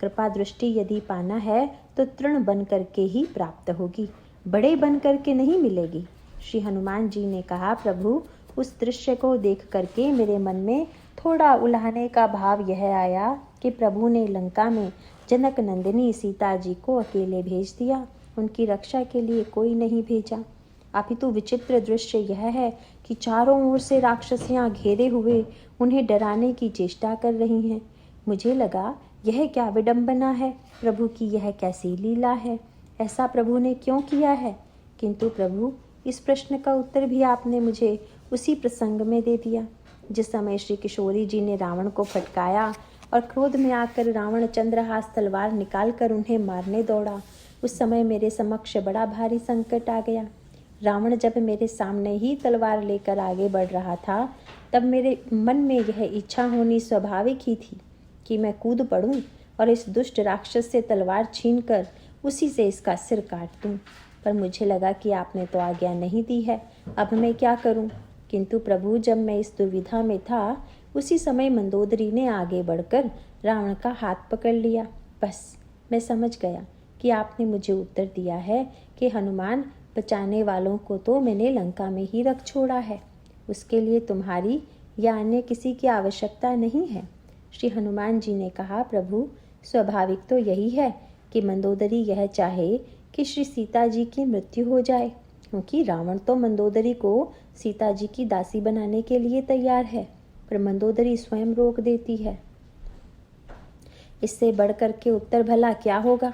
कृपा दृष्टि यदि पाना है तो तृण बन करके ही प्राप्त होगी, बड़े बन करके नहीं मिलेगी। श्री हनुमान जी ने कहा, प्रभु उस दृश्य को देख करके मेरे मन में थोड़ा उल्हाने का भाव यह आया कि प्रभु ने लंका में जनक नंदिनी सीता जी को अकेले भेज दिया, उनकी रक्षा के लिए कोई नहीं भेजा। अपितु विचित्र दृश्य यह है कि चारों ओर से राक्षसियां घेरे हुए उन्हें डराने की चेष्टा कर रही हैं। मुझे लगा यह क्या विडंबना है, प्रभु की यह कैसी लीला है, ऐसा प्रभु ने क्यों किया है। किंतु प्रभु इस प्रश्न का उत्तर भी आपने मुझे उसी प्रसंग में दे दिया जिस समय श्री किशोरी जी ने रावण को फटकाया और क्रोध में आकर रावण चंद्रहास तलवार निकालकर उन्हें मारने दौड़ा। उस समय मेरे समक्ष बड़ा भारी संकट आ गया। रावण जब मेरे सामने ही तलवार लेकर आगे बढ़ रहा था, तब मेरे मन में यह इच्छा होनी स्वाभाविक ही थी कि मैं कूद पड़ूं और इस दुष्ट राक्षस से तलवार छीनकर उसी से इसका सिर काट दूं। पर मुझे लगा कि आपने तो आज्ञा नहीं दी है, अब मैं क्या करूं। किंतु प्रभु जब मैं इस दुविधा में था, उसी समय मंदोदरी ने आगे बढ़कर रावण का हाथ पकड़ लिया। बस मैं समझ गया कि आपने मुझे उत्तर दिया है कि हनुमान, बचाने वालों को तो मैंने लंका में ही रख छोड़ा है, उसके लिए तुम्हारी या अन्य किसी की आवश्यकता नहीं है। श्री हनुमान जी ने कहा, प्रभु स्वाभाविक तो यही है कि मंदोदरी यह चाहे कि श्री सीता जी की मृत्यु हो जाए, क्योंकि रावण तो मंदोदरी को सीता जी की दासी बनाने के लिए तैयार है, पर मंदोदरी स्वयं रोक देती है। इससे बढ़कर के उत्तर भला क्या होगा।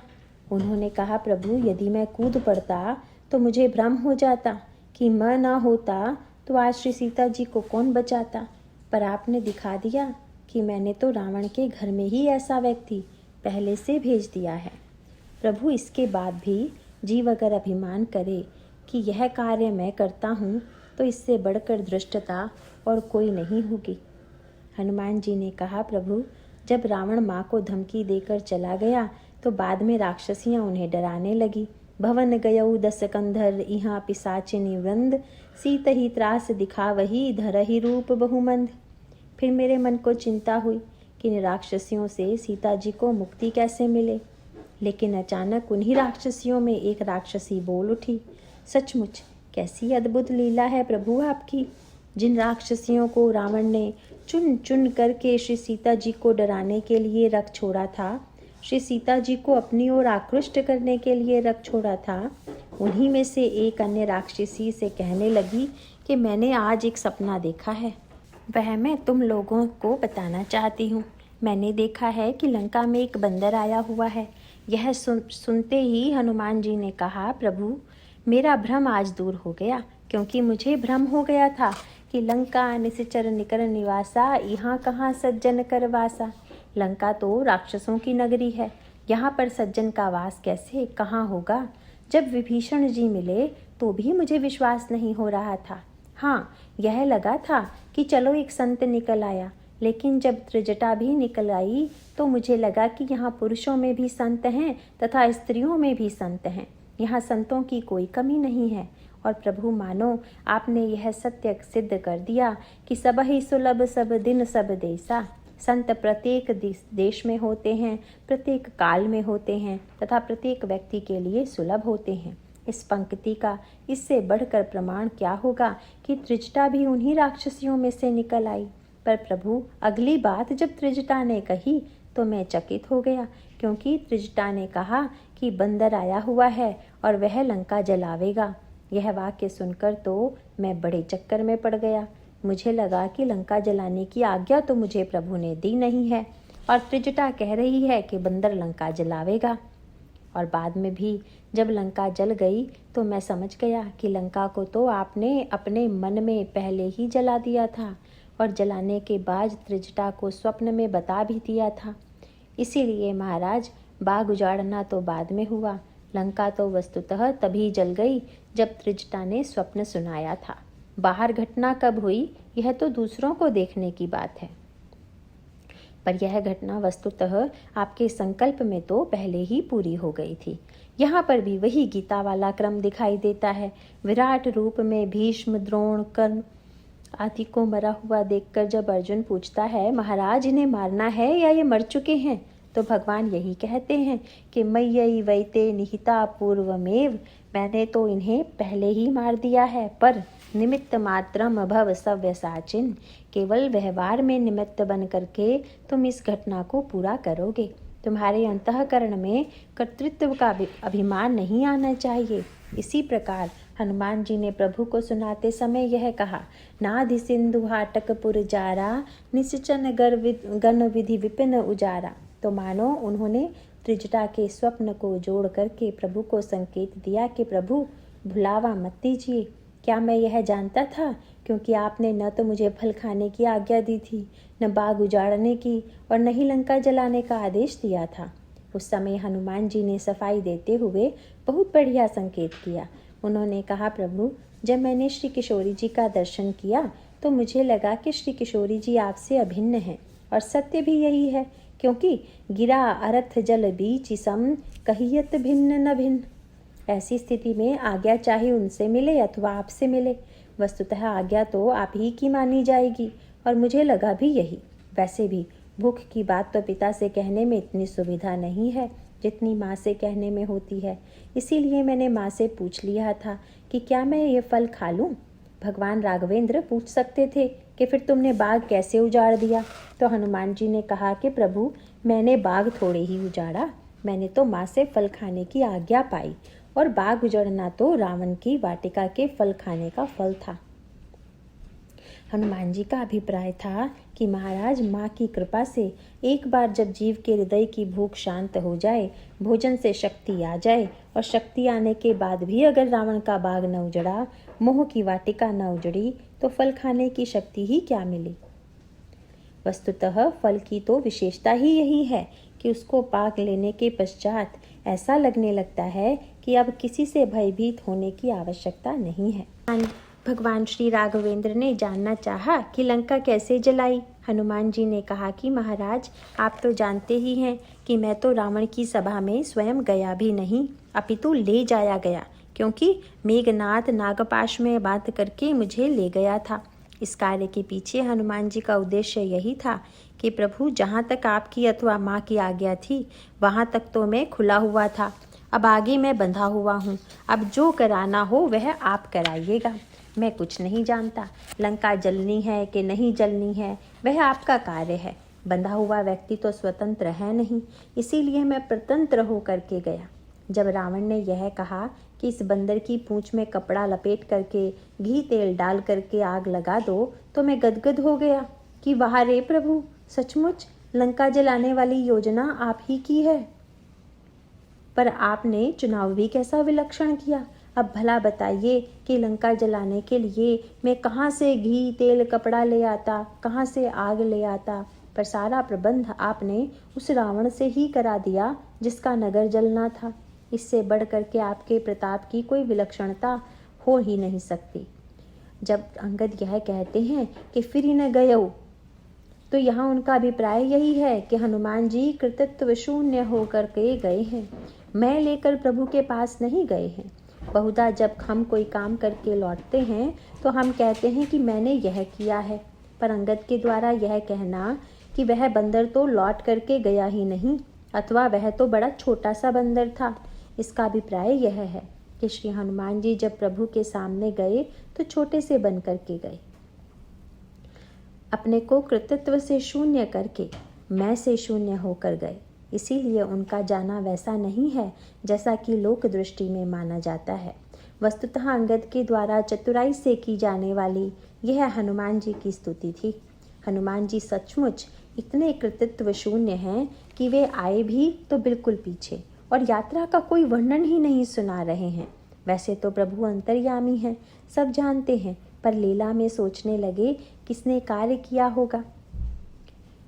उन्होंने कहा, प्रभु यदि मैं कूद पड़ता तो मुझे भ्रम हो जाता कि मैं ना होता तो आज श्री सीता जी को कौन बचाता, पर आपने दिखा दिया कि मैंने तो रावण के घर में ही ऐसा व्यक्ति पहले से भेज दिया है। प्रभु इसके बाद भी जीव अगर अभिमान करे कि यह कार्य मैं करता हूँ तो इससे बढ़कर धृष्टता और कोई नहीं होगी। हनुमान जी ने कहा, प्रभु जब रावण माँ को धमकी देकर चला गया तो बाद में राक्षसियाँ उन्हें डराने लगी। भवन गयऊ 10 कंधर, इहाँ पिसाचिनी वृंद, सीत ही त्रास दिखावही, धरहि रूप बहुमंद। फिर मेरे मन को चिंता हुई कि इन राक्षसियों से सीता जी को मुक्ति कैसे मिले। लेकिन अचानक उन्हीं राक्षसियों में एक राक्षसी बोल उठी, सचमुच कैसी अद्भुत लीला है प्रभु आपकी। जिन राक्षसियों को रावण ने चुन चुन करके श्री सीता जी को डराने के लिए रख छोड़ा था, श्री सीता जी को अपनी ओर आकृष्ट करने के लिए रख छोड़ा था, उन्हीं में से एक अन्य राक्षसी से कहने लगी कि मैंने आज एक सपना देखा है, वह मैं तुम लोगों को बताना चाहती हूँ। मैंने देखा है कि लंका में एक बंदर आया हुआ है। यह सुनते ही हनुमान जी ने कहा, प्रभु मेरा भ्रम आज दूर हो गया, क्योंकि मुझे भ्रम हो गया था कि लंका निश्चर निकर निवासा, यहाँ कहाँ सज्जन कर वासा। लंका तो राक्षसों की नगरी है, यहाँ पर सज्जन का वास कैसे कहाँ होगा। जब विभीषण जी मिले तो भी मुझे विश्वास नहीं हो रहा था। हाँ, यह लगा था कि चलो एक संत निकल आया, लेकिन जब त्रिजटा भी निकल आई तो मुझे लगा कि यहाँ पुरुषों में भी संत हैं तथा स्त्रियों में भी संत हैं, यहाँ संतों की कोई कमी नहीं है। और प्रभु मानो आपने यह सत्य सिद्ध कर दिया कि सब ही सुलभ सब दिन सब देसा। संत प्रत्येक देश में होते हैं, प्रत्येक काल में होते हैं तथा प्रत्येक व्यक्ति के लिए सुलभ होते हैं। इस पंक्ति का इससे बढ़कर प्रमाण क्या होगा कि त्रिजटा भी उन्हीं राक्षसियों में से निकल आई। पर प्रभु, अगली बात जब त्रिजटा ने कही तो मैं चकित हो गया, क्योंकि त्रिजटा ने कहा कि बंदर आया हुआ है और वह लंका जलावेगा। यह वाक्य सुनकर तो मैं बड़े चक्कर में पड़ गया। मुझे लगा कि लंका जलाने की आज्ञा तो मुझे प्रभु ने दी नहीं है और त्रिजटा कह रही है कि बंदर लंका जलावेगा। और बाद में भी जब लंका जल गई तो मैं समझ गया कि लंका को तो आपने अपने मन में पहले ही जला दिया था और जलाने के बाद त्रिजटा को स्वप्न में बता भी दिया था। इसीलिए महाराज, बाग उजाड़ना तो बाद में हुआ, लंका तो वस्तुतः तभी जल गई जब त्रिजटा ने स्वप्न सुनाया था। बाहर घटना कब हुई यह तो दूसरों को देखने की बात है, पर यह घटना वस्तुतः आपके संकल्प में तो पहले ही पूरी हो गई थी। यहाँ पर भी वही गीता वाला क्रम दिखाई देता है। विराट रूप में भीष्म, द्रोण, कर्ण आदि को मरा हुआ देखकर जब अर्जुन पूछता है, महाराज इन्हें मारना है या ये मर चुके हैं, तो भगवान यही कहते हैं कि मय्यई वैते निहिता पूर्वमेव, मैंने तो इन्हें पहले ही मार दिया है, पर निमित्त मात्रम भव सव्यसाचिन, केवल व्यवहार में निमित्त बन करके तुम इस घटना को पूरा करोगे। तुम्हारे अंतःकरण में कर्तृत्व का अभिमान नहीं आना चाहिए। इसी प्रकार हनुमान जी ने प्रभु को सुनाते समय यह कहा, नाधि सिंधु हाटकपुर जारा, निश्चन गण विधि विपिन उजारा। तो मानो उन्होंने त्रिजटा के स्वप्न को जोड़ करके प्रभु को संकेत दिया कि प्रभु भुलावा मत दीजिए। क्या मैं यह जानता था, क्योंकि आपने न तो मुझे फल खाने की आज्ञा दी थी, न बाग उजाड़ने की, और न ही लंका जलाने का आदेश दिया था। उस समय हनुमान जी ने सफाई देते हुए बहुत बढ़िया संकेत किया। उन्होंने कहा, प्रभु, जब मैंने श्री किशोरी जी का दर्शन किया तो मुझे लगा कि श्री किशोरी जी आपसे अभिन्न हैं, और सत्य भी यही है, क्योंकि गिरा अरथ जल बीच सम, कहियत भिन्न न भिन्न। ऐसी स्थिति में आज्ञा चाहे उनसे मिले अथवा आपसे मिले, वस्तुतः आज्ञा तो आप ही की मानी जाएगी, और मुझे लगा भी यही। वैसे भी भूख की बात तो पिता से कहने में इतनी सुविधा नहीं है जितनी माँ से कहने में होती है। इसीलिए मैंने माँ से पूछ लिया था कि क्या मैं ये फल खा लूँ। भगवान राघवेंद्र पूछ सकते थे कि फिर तुमने बाग कैसे उजाड़ दिया, तो हनुमान जी ने कहा कि प्रभु, मैंने बाग थोड़े ही उजाड़ा, मैंने तो माँ से फल खाने की आज्ञा पाई, और बाग उजड़ना तो रावण की वाटिका के फल खाने का फल था। हनुमान जी का अभिप्राय था कि महाराज, माँ की कृपा से एक बार जब जीव के हृदय की भूख शांत हो जाए, भोजन से शक्ति आ जाए, और शक्ति आने के बाद भी अगर रावण का बाग न उजड़ा, मोह की वाटिका न उजड़ी, तो फल खाने की शक्ति ही क्या मिली। वस्तुतः फल की तो विशेषता ही यही है कि उसको पाक लेने के पश्चात ऐसा लगने लगता है कि अब किसी से भयभीत होने की आवश्यकता नहीं है। भगवान श्री राघवेंद्र ने जानना चाहा कि लंका कैसे जलाई। हनुमान जी ने कहा कि महाराज, आप तो जानते ही हैं कि मैं तो रावण की सभा में स्वयं गया भी नहीं, अपितु ले जाया गया, क्योंकि मेघनाथ नागपाश में बात करके मुझे ले गया था। इस कार्य के पीछे हनुमान जी का उद्देश्य यही था कि प्रभु, जहाँ तक आपकी अथवा माँ की आज्ञा थी वहाँ तक तो मैं खुला हुआ था, अब आगे मैं बंधा हुआ हूँ, अब जो कराना हो वह आप कराइएगा। मैं कुछ नहीं जानता, लंका जलनी है कि नहीं जलनी है वह आपका कार्य है। बंधा हुआ व्यक्ति तो स्वतंत्र है नहीं, इसीलिए मैं प्रतंत्र हो करके गया। जब रावण ने यह कहा कि इस बंदर की पूंछ में कपड़ा लपेट करके घी तेल डाल करके आग लगा दो, तो मैं गदगद हो गया कि वाह रे प्रभु, सचमुच लंका जलाने वाली योजना आप ही की है। पर आपने चुनाव भी कैसा विलक्षण किया। अब भला बताइए कि लंका जलाने के लिए मैं कहाँ से घी तेल कपड़ा ले आता, कहाँ से आग ले आता, पर सारा प्रबंध आपने उस रावण से ही करा दिया जिसका नगर जलना था। इससे बढ़ करके आपके प्रताप की कोई विलक्षणता हो ही नहीं सकती। जब अंगद यह कहते हैं कि फिर न गयो, तो यहाँ उनका अभिप्राय यही है कि हनुमान जी कृतित्व शून्य होकर के गए हैं, मैं लेकर प्रभु के पास नहीं गए हैं। बहुधा जब हम कोई काम करके लौटते हैं तो हम कहते हैं कि मैंने यह किया है, पर अंगद के द्वारा यह कहना कि वह बंदर तो लौट करके गया ही नहीं, अथवा वह तो बड़ा छोटा सा बंदर था, इसका अभिप्राय यह है कि श्री हनुमान जी जब प्रभु के सामने गए तो छोटे से बन करके गए, अपने को कृतित्व से शून्य करके मैं से शून्य होकर गए। इसीलिए उनका जाना वैसा नहीं है जैसा कि लोक दृष्टि में माना जाता है। वस्तुतः अंगद के द्वारा चतुराई से की जाने वाली यह हनुमान जी की स्तुति थी। हनुमान जी सचमुच इतने कृतित्व शून्य हैं कि वे आए भी तो बिल्कुल पीछे और यात्रा का कोई वर्णन ही नहीं सुना रहे हैं। वैसे तो प्रभु अंतर्यामी हैं, सब जानते हैं, पर लीला में सोचने लगे किसने कार्य किया होगा।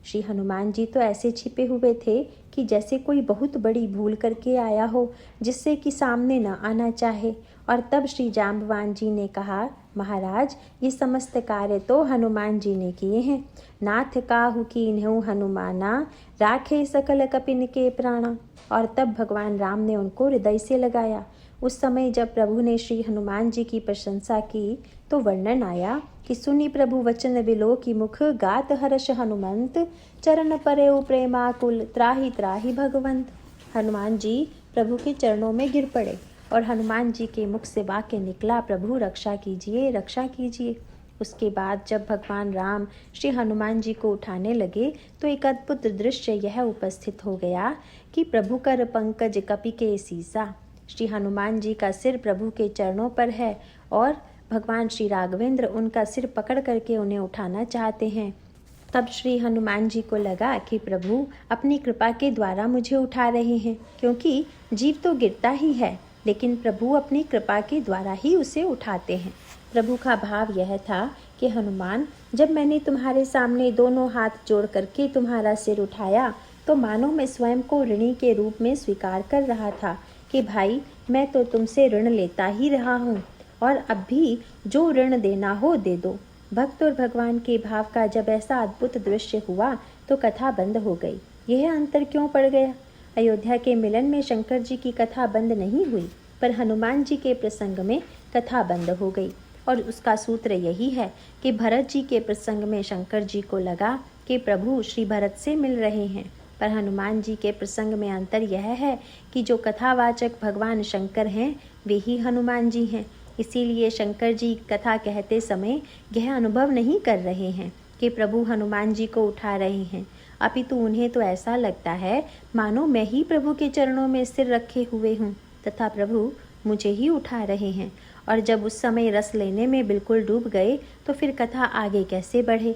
श्री हनुमान जी तो ऐसे छिपे हुए थे कि जैसे कोई बहुत बड़ी भूल करके आया हो जिससे कि सामने न आना चाहे। और तब श्री जाम्बवान जी ने कहा, महाराज ये समस्त कार्य तो हनुमान जी ने किए हैं। नाथ काहू कीन्हु हनुमाना, राखे सकल कपिन के प्राणा। और तब भगवान राम ने उनको हृदय से लगाया। उस समय जब प्रभु ने श्री हनुमान जी की प्रशंसा की तो वर्णन आया कि सुनी प्रभु वचन विलो की मुख, गात हर्ष हनुमंत, चरण परेउ प्रेमाकुल, त्राहि त्राहि भगवंत। हनुमान जी प्रभु के चरणों में गिर पड़े और हनुमान जी के मुख से वाक्य निकला, प्रभु रक्षा कीजिए, रक्षा कीजिए। उसके बाद जब भगवान राम श्री हनुमान जी को उठाने लगे तो एक अद्भुत दृश्य यह उपस्थित हो गया कि प्रभु कर पंकज कपि के सीसा। श्री हनुमान जी का सिर प्रभु के चरणों पर है और भगवान श्री राघवेंद्र उनका सिर पकड़ करके उन्हें उठाना चाहते हैं। तब श्री हनुमान जी को लगा कि प्रभु अपनी कृपा के द्वारा मुझे उठा रहे हैं, क्योंकि जीव तो गिरता ही है लेकिन प्रभु अपनी कृपा के द्वारा ही उसे उठाते हैं। प्रभु का भाव यह था कि हनुमान, जब मैंने तुम्हारे सामने दोनों हाथ जोड़ करके तुम्हारा सिर उठाया तो मानो मैं स्वयं को ऋणी के रूप में स्वीकार कर रहा था कि भाई मैं तो तुमसे ऋण लेता ही रहा हूँ और अब भी जो ऋण देना हो दे दो। भक्त और भगवान के भाव का जब ऐसा अद्भुत दृश्य हुआ तो कथा बंद हो गई। यह अंतर क्यों पड़ गया? अयोध्या के मिलन में शंकर जी की कथा बंद नहीं हुई, पर हनुमान जी के प्रसंग में कथा बंद हो गई। और उसका सूत्र यही है कि भरत जी के प्रसंग में शंकर जी को लगा कि प्रभु श्री भरत से मिल रहे हैं, पर हनुमान जी के प्रसंग में अंतर यह है कि जो कथावाचक भगवान शंकर हैं वे ही हनुमान जी हैं। इसीलिए शंकर जी कथा कहते समय यह अनुभव नहीं कर रहे हैं कि प्रभु हनुमान जी को उठा रहे हैं, अपितु उन्हें तो ऐसा लगता है मानो मैं ही प्रभु के चरणों में सिर रखे हुए हूँ तथा प्रभु मुझे ही उठा रहे हैं। और जब उस समय रस लेने में बिल्कुल डूब गए तो फिर कथा आगे कैसे बढ़े।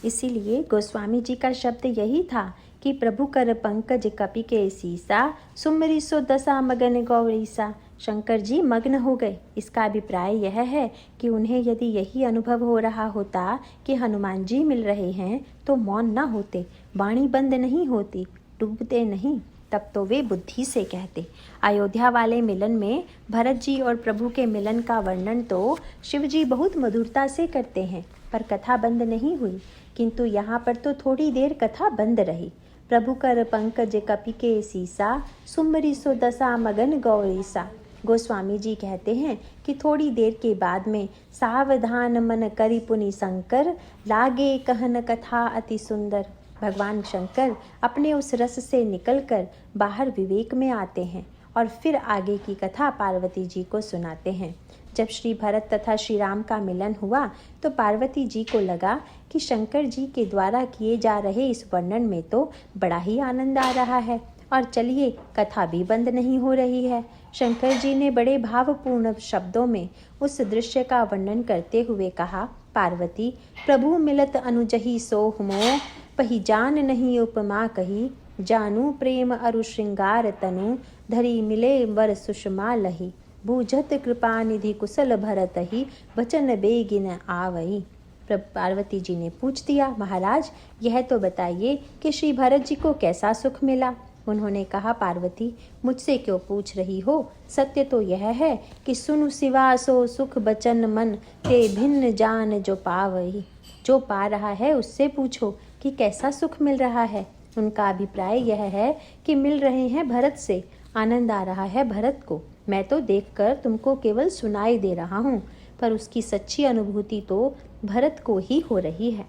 इसीलिए गोस्वामी जी का शब्द यही था कि प्रभु कर पंकज कपि के सीसा, सुमरी सो दशा मगन गौरीसा। शंकर जी मग्न हो गए। इसका अभिप्राय यह है कि उन्हें यदि यही अनुभव हो रहा होता कि हनुमान जी मिल रहे हैं तो मौन न होते, वाणी बंद नहीं होती, डूबते नहीं, तब तो वे बुद्धि से कहते। अयोध्या वाले मिलन में भरत जी और प्रभु के मिलन का वर्णन तो शिव जी बहुत मधुरता से करते हैं, पर कथा बंद नहीं हुई। किंतु यहाँ पर तो थोड़ी देर कथा बंद रही। प्रभु कर पंकज कपि के सीसा, सुमरी सो दशा मगन गौरीसा। गोस्वामी जी कहते हैं कि थोड़ी देर के बाद में सावधान मन करि पुनि शंकर, लागे कहन कथा अति सुंदर। भगवान शंकर अपने उस रस से निकलकर बाहर विवेक में आते हैं और फिर आगे की कथा पार्वती जी को सुनाते हैं। जब श्री भरत तथा श्री राम का मिलन हुआ तो पार्वती जी को लगा कि शंकर जी के द्वारा किए जा रहे इस वर्णन में तो बड़ा ही आनंद आ रहा है, और चलिए कथा भी बंद नहीं हो रही है। शंकर जी ने बड़े भावपूर्ण शब्दों में उस दृश्य का वर्णन करते हुए कहा, पार्वती प्रभु मिलत अनुजहि सोह मोह, पही जान नहीं उपमा कही, जानू प्रेम अरु श्रृंगार तनु, धरी मिले वर सुषमा लही, बूझत कृपा निधि कुशल भरत ही, वचन बेगिन आवई। पार्वती जी ने पूछ दिया, महाराज यह तो बताइए कि श्री भरत जी को कैसा सुख मिला। उन्होंने कहा, पार्वती मुझसे क्यों पूछ रही हो, सत्य तो यह है कि सुनु सिवा सो सुख बचन मन, ते भिन्न जान जो पावई। जो पा रहा है उससे पूछो कि कैसा सुख मिल रहा है। उनका अभिप्राय यह है कि मिल रहे हैं भरत से, आनंद आ रहा है भरत को। मैं तो देखकर तुमको केवल सुनाई दे रहा हूँ, पर उसकी सच्ची अनुभूति तो भरत को ही हो रही है।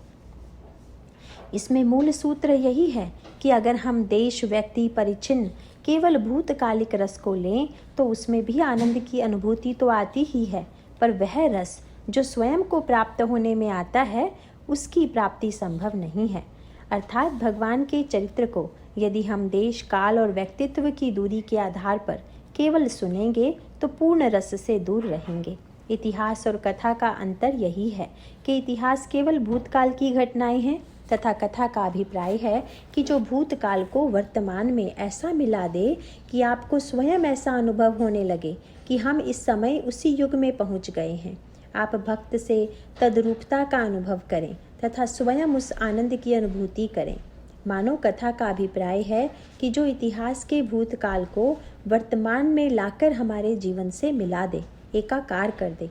इसमें मूल सूत्र यही है कि अगर हम देश, व्यक्ति, परिचिन्न केवल भूतकालिक रस को लें तो उसमें भी आनंद की अनुभूति तो आती ही है, पर वह रस जो स्वयं को प्राप्त होने में आता है उसकी प्राप्ति संभव नहीं है। अर्थात भगवान के चरित्र को यदि हम देश, काल और व्यक्तित्व की दूरी के आधार पर केवल सुनेंगे तो पूर्ण रस से दूर रहेंगे। इतिहास और कथा का अंतर यही है कि इतिहास केवल भूतकाल की घटनाएं हैं तथा कथा का अभिप्राय है कि जो भूतकाल को वर्तमान में ऐसा मिला दे कि आपको स्वयं ऐसा अनुभव होने लगे कि हम इस समय उसी युग में पहुंच गए हैं। आप भक्त से तद्रूपता का अनुभव करें तथा स्वयं उस आनंद की अनुभूति करें। मानव कथा का अभिप्राय है कि जो इतिहास के भूतकाल को वर्तमान में लाकर हमारे जीवन से मिला दे, एकाकार कर दे।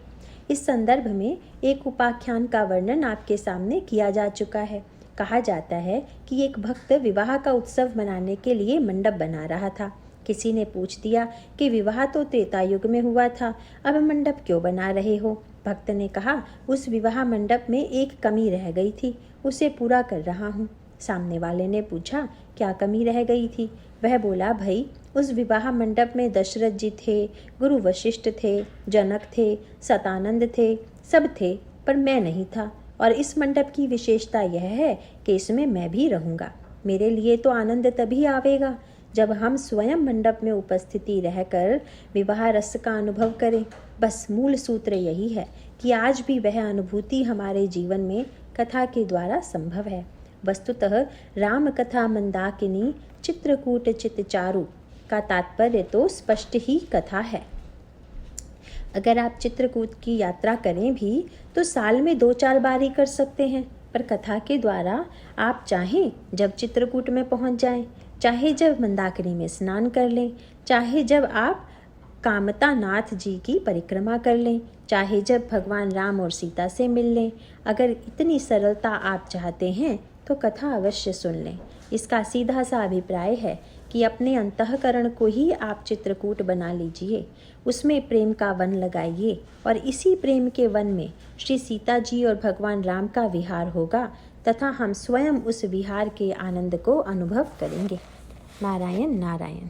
इस संदर्भ में एक उपाख्यान का वर्णन आपके सामने किया जा चुका है। कहा जाता है कि एक भक्त विवाह का उत्सव मनाने के लिए मंडप बना रहा था। किसी ने पूछ दिया कि विवाह तो त्रेता युग में हुआ था, अब मंडप क्यों बना रहे हो? भक्त ने कहा, उस विवाह मंडप में एक कमी रह गई थी, उसे पूरा कर रहा हूँ। सामने वाले ने पूछा, क्या कमी रह गई थी? वह बोला, भाई उस विवाह मंडप में दशरथ जी थे, गुरु वशिष्ठ थे, जनक थे, सतानंद थे, सब थे, पर मैं नहीं था। और इस मंडप की विशेषता यह है कि इसमें मैं भी रहूँगा। मेरे लिए तो आनंद तभी आवेगा जब हम स्वयं मंडप में उपस्थिति रहकर विवाह रस का अनुभव करें। बस मूल सूत्र यही है कि आज भी वह अनुभूति हमारे जीवन में कथा के द्वारा संभव है। वस्तुतः राम कथा मंदाकिनी चित्रकूट चित चारु का तात्पर्य तो स्पष्ट ही कथा है। अगर आप चित्रकूट की यात्रा करें भी तो साल में 2-4 बार ही कर सकते हैं, पर कथा के द्वारा आप चाहें जब चित्रकूट में पहुंच जाएं, चाहे जब मंदाकिनी में स्नान कर लें, चाहे जब आप कामता नाथ जी की परिक्रमा कर लें, चाहे जब भगवान राम और सीता से मिल लें। अगर इतनी सरलता आप चाहते हैं तो कथा अवश्य सुन लें। इसका सीधा सा अभिप्राय है कि अपने अंतःकरण को ही आप चित्रकूट बना लीजिए, उसमें प्रेम का वन लगाइए और इसी प्रेम के वन में श्री सीता जी और भगवान राम का विहार होगा तथा हम स्वयं उस विहार के आनंद को अनुभव करेंगे। नारायण नारायण।